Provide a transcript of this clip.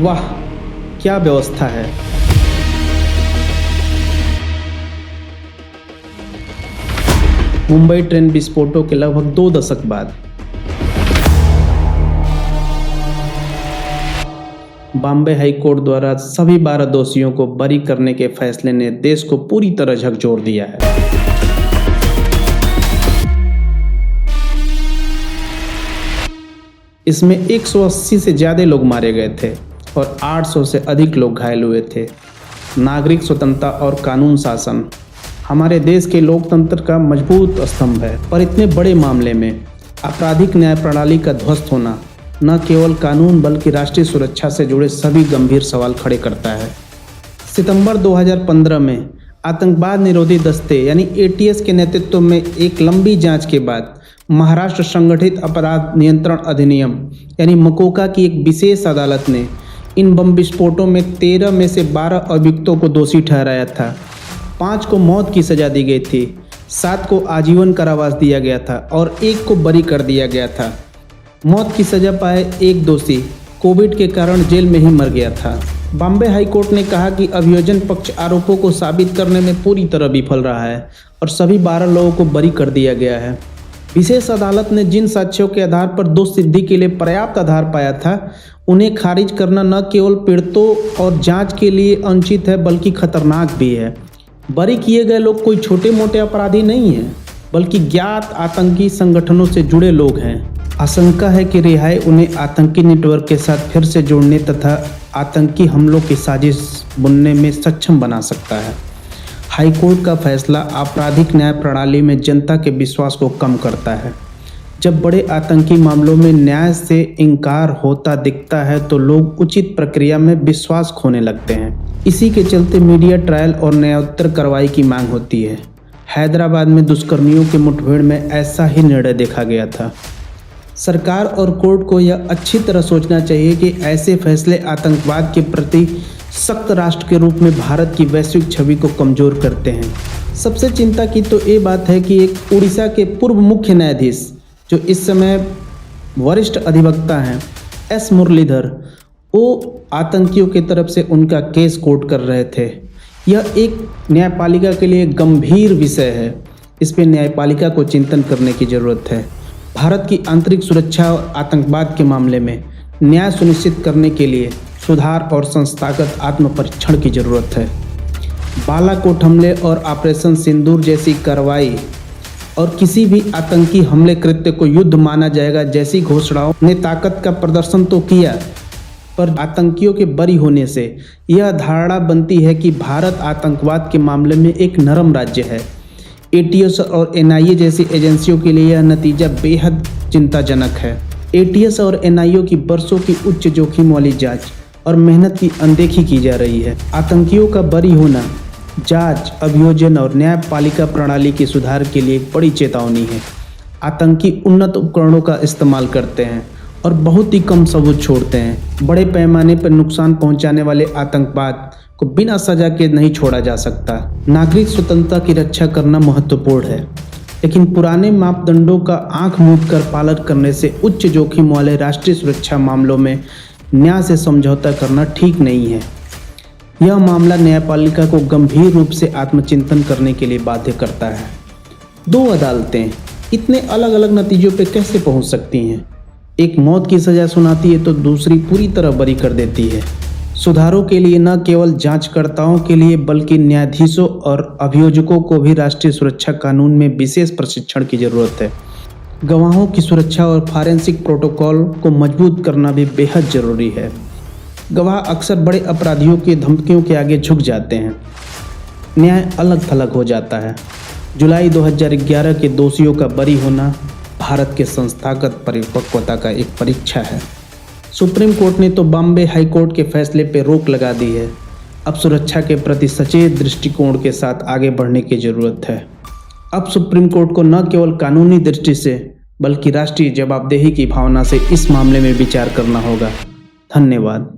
वाह, क्या व्यवस्था है। मुंबई ट्रेन विस्फोटों के लगभग 2 दशक बाद बॉम्बे हाई कोर्ट द्वारा सभी 12 दोषियों को बरी करने के फैसले ने देश को पूरी तरह झकझोर दिया है। इसमें 180 से ज्यादा लोग मारे गए थे और 800 से अधिक लोग घायल हुए थे। नागरिक स्वतंत्रता और कानून शासन हमारे देश के लोकतंत्र का मजबूत स्तंभ है, पर इतने बड़े मामले में आपराधिक न्याय प्रणाली का ध्वस्त होना न केवल कानून बल्कि राष्ट्रीय सुरक्षा से जुड़े सभी गंभीर सवाल खड़े करता है। सितंबर 2015 में आतंकवाद निरोधी दस्ते यानी एटीएस के नेतृत्व में एक लंबी जांच के बाद महाराष्ट्र संगठित अपराध नियंत्रण अधिनियम यानी मकोका की एक विशेष अदालत ने इन बम विस्फोटों में 13 में से 12 अभियुक्तों को दोषी ठहराया था। 5 को मौत की सजा दी गई थी, 7 को आजीवन कारावास दिया गया था और 1 को बरी कर दिया गया था। मौत की सजा पाए एक दोषी कोविड के कारण जेल में ही मर गया था। बॉम्बे हाई कोर्ट ने कहा कि अभियोजन पक्ष आरोपों को साबित करने में पूरी तरह विफल रहा है और सभी 12 लोगों को बरी कर दिया गया है। विशेष अदालत ने जिन साक्ष्यों के आधार पर दोष सिद्धि के लिए पर्याप्त आधार पाया था, उन्हें खारिज करना न केवल पीड़ितों और जांच के लिए अनुचित है बल्कि खतरनाक भी है। बरी किए गए लोग कोई छोटे मोटे अपराधी नहीं हैं, बल्कि ज्ञात आतंकी संगठनों से जुड़े लोग हैं। आशंका है कि रिहाई उन्हें आतंकी नेटवर्क के साथ फिर से जोड़ने तथा आतंकी हमलों की साजिश बुनने में सक्षम बना सकता है। हाईकोर्ट का फैसला आपराधिक न्याय प्रणाली में जनता के विश्वास को कम करता है। जब बड़े आतंकी मामलों में न्याय से इनकार होता दिखता है तो लोग उचित प्रक्रिया में विश्वास खोने लगते हैं। इसी के चलते मीडिया ट्रायल और न्यायोत्तर कार्रवाई की मांग होती है। हैदराबाद में दुष्कर्मियों के मुठभेड़ में ऐसा ही निर्णय देखा गया था। सरकार और कोर्ट को यह अच्छी तरह सोचना चाहिए कि ऐसे फैसले आतंकवाद के प्रति सख्त राष्ट्र के रूप में भारत की वैश्विक छवि को कमजोर करते हैं। सबसे चिंता की तो ये बात है कि एक उड़ीसा के पूर्व मुख्य न्यायाधीश जो इस समय वरिष्ठ अधिवक्ता हैं एस मुरलीधर, वो आतंकियों की तरफ से उनका केस कोर्ट कर रहे थे। यह एक न्यायपालिका के लिए गंभीर विषय है। इस पर न्यायपालिका को चिंतन करने की जरूरत है। भारत की आंतरिक सुरक्षा और आतंकवाद के मामले में न्याय सुनिश्चित करने के लिए सुधार और संस्थागत आत्मपरीक्षण की जरूरत है। बालाकोट हमले और ऑपरेशन सिंदूर जैसी कार्रवाई और किसी भी आतंकी हमले कृत्य को युद्ध माना जाएगा जैसी घोषणाओं ने ताकत का प्रदर्शन तो किया, पर आतंकियों के बरी होने से यह धारणा बनती है कि भारत आतंकवाद के मामले में एक नरम राज्य है। एटीएस और एनआईए जैसी एजेंसियों के लिए यह नतीजा बेहद चिंताजनक है। एटीएस और एनआईए की बरसों की उच्च जोखिम वाली जांच और मेहनत की अनदेखी की जा रही है। आतंकियों का बरी होना जांच, अभियोजन और न्यायपालिका प्रणाली के सुधार के लिए एक बड़ी चेतावनी है। आतंकी उन्नत उपकरणों का इस्तेमाल करते हैं और बहुत ही कम सबूत छोड़ते हैं। बड़े पैमाने पर नुकसान पहुंचाने वाले आतंकवाद को बिना सजा के नहीं छोड़ा जा सकता। नागरिक स्वतंत्रता की रक्षा करना महत्वपूर्ण है, लेकिन पुराने मापदंडों का आंख मूंद कर पालन करने से उच्च जोखिम वाले राष्ट्रीय सुरक्षा मामलों में न्याय से समझौता करना ठीक नहीं है। यह मामला न्यायपालिका को गंभीर रूप से आत्मचिंतन करने के लिए बाध्य करता है। 2 अदालतें इतने अलग अलग नतीजों पर कैसे पहुंच सकती हैं? एक मौत की सजा सुनाती है तो दूसरी पूरी तरह बरी कर देती है। सुधारों के लिए न केवल जांचकर्ताओं के लिए बल्कि न्यायाधीशों और अभियोजकों को भी राष्ट्रीय सुरक्षा कानून में विशेष प्रशिक्षण की जरूरत है। गवाहों की सुरक्षा और फॉरेंसिक प्रोटोकॉल को मजबूत करना भी बेहद जरूरी है। गवाह अक्सर बड़े अपराधियों की धमकियों के आगे झुक जाते हैं। न्याय अलग थलग हो जाता है। जुलाई 2011 के दोषियों का बरी होना भारत के संस्थागत परिपक्वता का एक परीक्षा है। सुप्रीम कोर्ट ने तो बॉम्बे हाई कोर्ट के फैसले पर रोक लगा दी है। अब सुरक्षा के प्रति सचेत दृष्टिकोण के साथ आगे बढ़ने की जरूरत है। अब सुप्रीम कोर्ट को न केवल कानूनी दृष्टि से बल्कि राष्ट्रीय जवाबदेही की भावना से इस मामले में विचार करना होगा। धन्यवाद।